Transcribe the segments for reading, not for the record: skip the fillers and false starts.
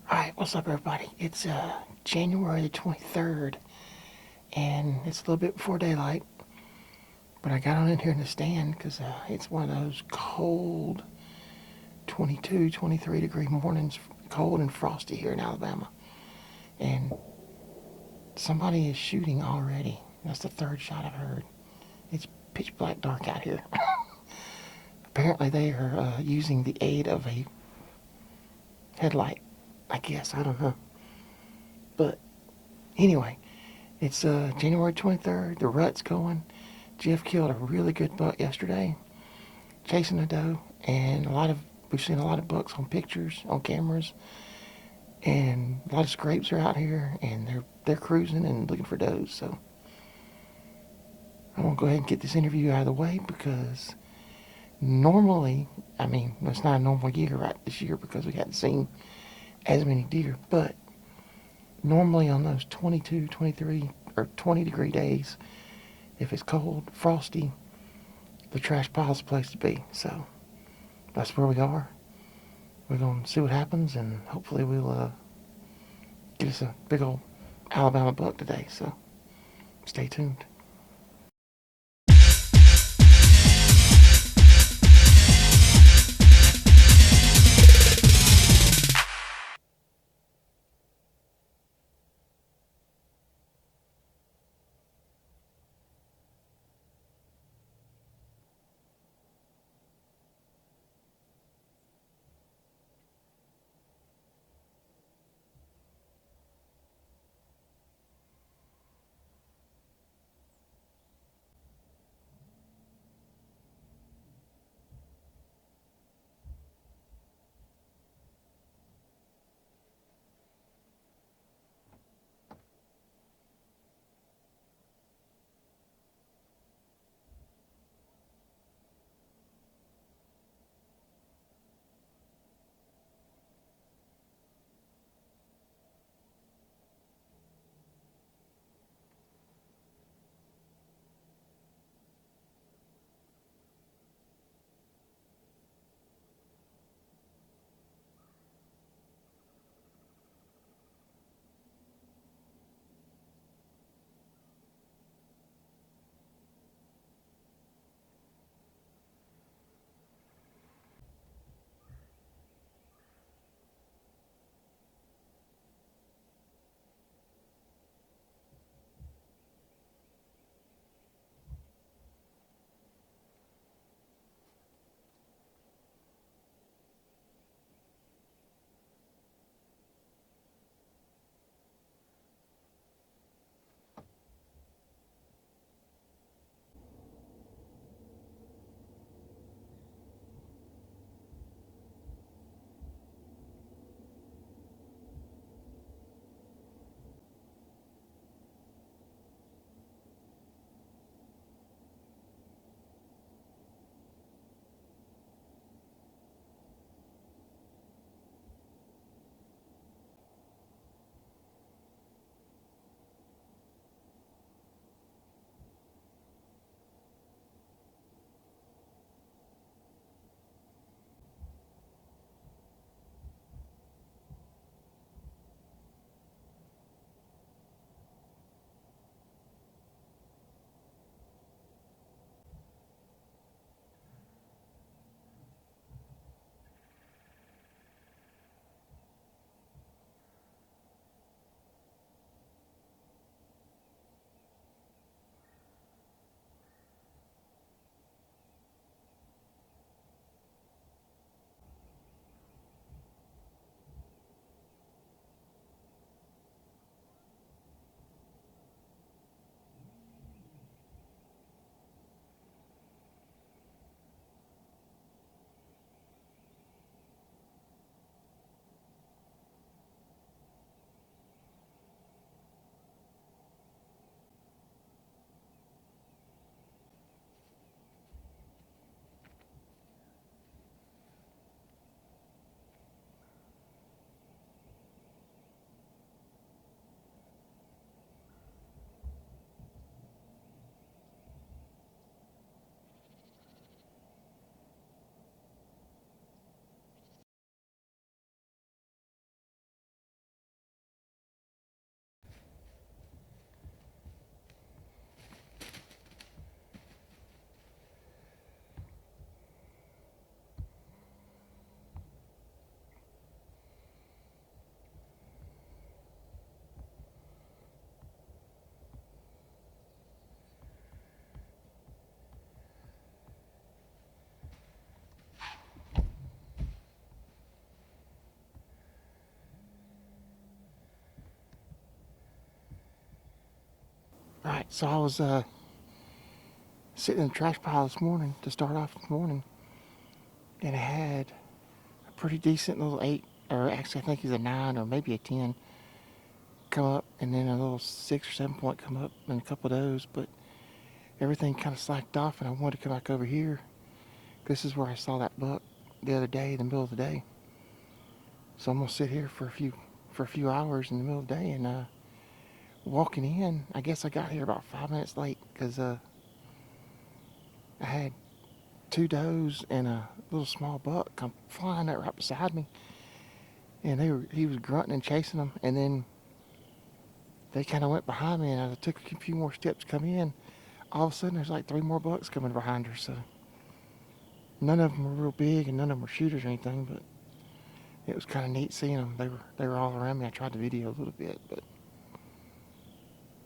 Alright, what's up everybody? It's January the 23rd and it's a little bit before daylight, but I got on in here in the stand because it's one of those cold 22, 23 degree mornings, cold and frosty here in Alabama. And somebody is shooting already. That's the third shot I've heard. It's pitch black dark out here. Apparently they are using the aid of a headlight. I guess, I don't know. But anyway, it's January 23rd. The rut's going. Jeff killed a really good buck yesterday, chasing a doe, and we've seen a lot of bucks on pictures, on cameras, and a lot of scrapes are out here, and they're cruising and looking for does. So I'm gonna go ahead and get this interview out of the way because normally, I mean, it's not a normal year right this year because we hadn't seen as many deer, but normally on those 22, 23, or 20 degree days, if it's cold, frosty, the trash pile's the place to be. So that's where we are. We're going to see what happens, and hopefully we'll get us a big old Alabama buck today. So stay tuned. So I was sitting in the trash pile this morning to start off this morning, and it had a pretty decent little 8, or actually I think he's a 9 or maybe a 10, come up, and then a little 6 or 7 point come up, and a couple of those, but everything kind of slacked off, and I wanted to come back over here. This is where I saw that buck the other day, in the middle of the day. So I'm gonna sit here for a few hours in the middle of the day, and walking in, I guess I got here about 5 minutes late because I had 2 does and a little small buck come flying up right beside me, and he was grunting and chasing them, and then they kind of went behind me, and as I took a few more steps to come in, all of a sudden there's like 3 more bucks coming behind her. So none of them were real big, and none of them were shooters or anything, but it was kind of neat seeing them. They were all around me. I tried to video a little bit, but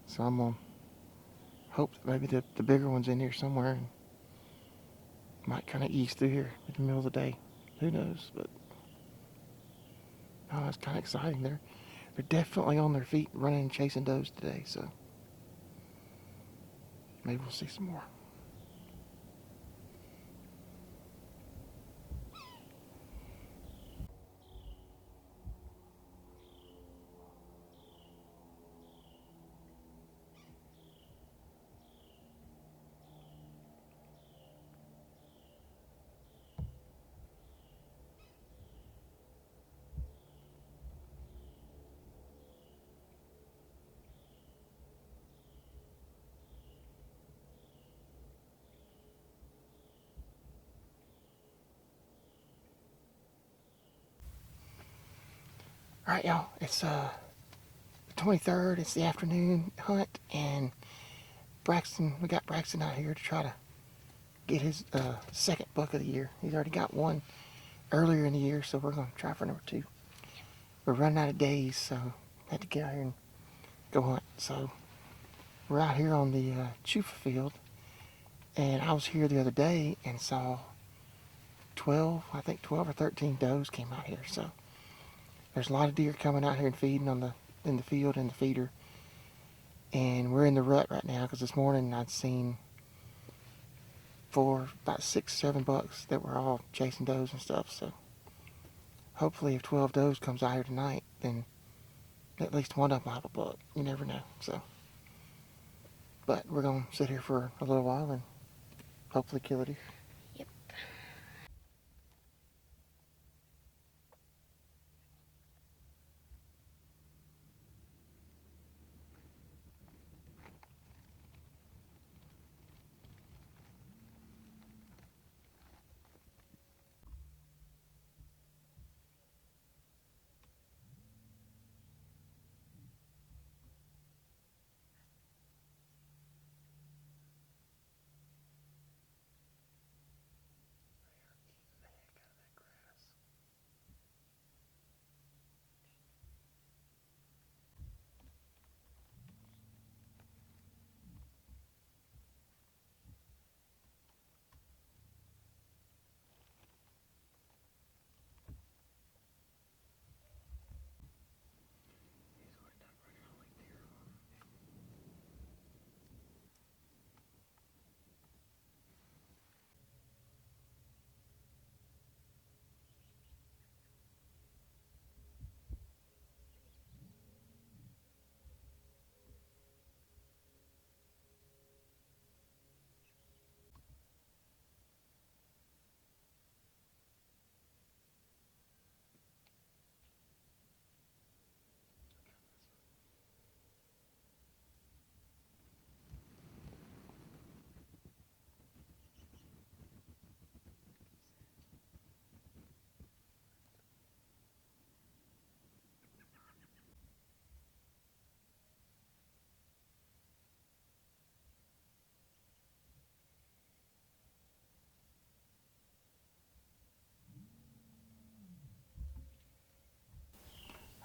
so I'm gonna hope that maybe the bigger one's in here somewhere and might kind of ease through here in the middle of the day. Who knows? But oh, it's kind of exciting. They're definitely on their feet, running and chasing does today. So maybe we'll see some more. All right, y'all. It's the 23rd. It's the afternoon hunt, and we got Braxton out here to try to get his second buck of the year. He's already got one earlier in the year, so we're gonna try for number 2. We're running out of days, so had to get out here and go hunt. So we're out here on the Chufa field, and I was here the other day and saw 12 or 13 does came out here. So there's a lot of deer coming out here and feeding in the field and the feeder. And we're in the rut right now because this morning I'd seen about 6, 7 bucks that were all chasing does and stuff. So hopefully, if 12 does comes out here tonight, then at least one of them will have a buck. You never know. So, but we're gonna sit here for a little while and hopefully kill a deer. Yep.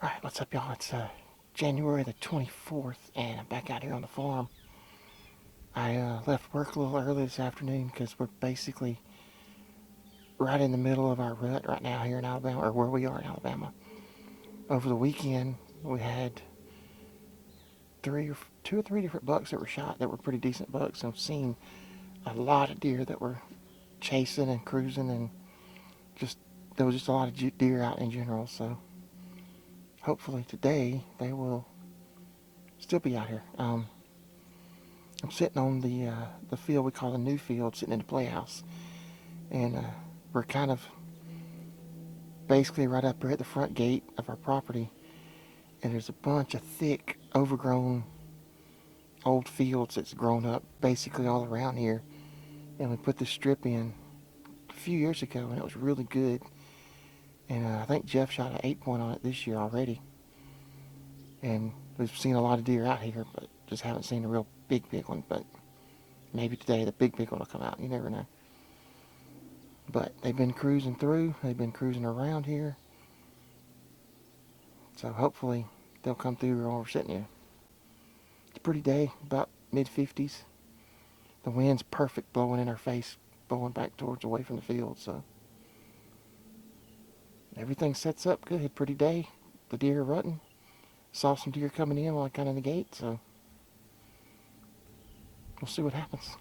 All right, what's up, y'all? It's January the 24th, and I'm back out here on the farm. I left work a little early this afternoon because we're basically right in the middle of our rut right now here in Alabama, or where we are in Alabama. Over the weekend, we had two or three different bucks that were shot that were pretty decent bucks. I've seen a lot of deer that were chasing and cruising, and just there was just a lot of deer out in general. So hopefully today they will still be out here. I'm sitting on the field we call the new field, sitting in the playhouse, and we're kind of basically right up here at the front gate of our property, and there's a bunch of thick, overgrown old fields that's grown up basically all around here. And we put this strip in a few years ago, and it was really good. And I think Jeff shot an 8 point on it this year already. And we've seen a lot of deer out here, but just haven't seen a real big one. But maybe today the big one will come out. You never know. But they've been cruising through. They've been cruising around here. So hopefully they'll come through while we're sitting here. It's a pretty day, about mid-50s. The wind's perfect, blowing in our face, blowing back towards away from the field. So everything sets up good. Pretty day. The deer are rutting. Saw some deer coming in while I got in the gate, so we'll see what happens.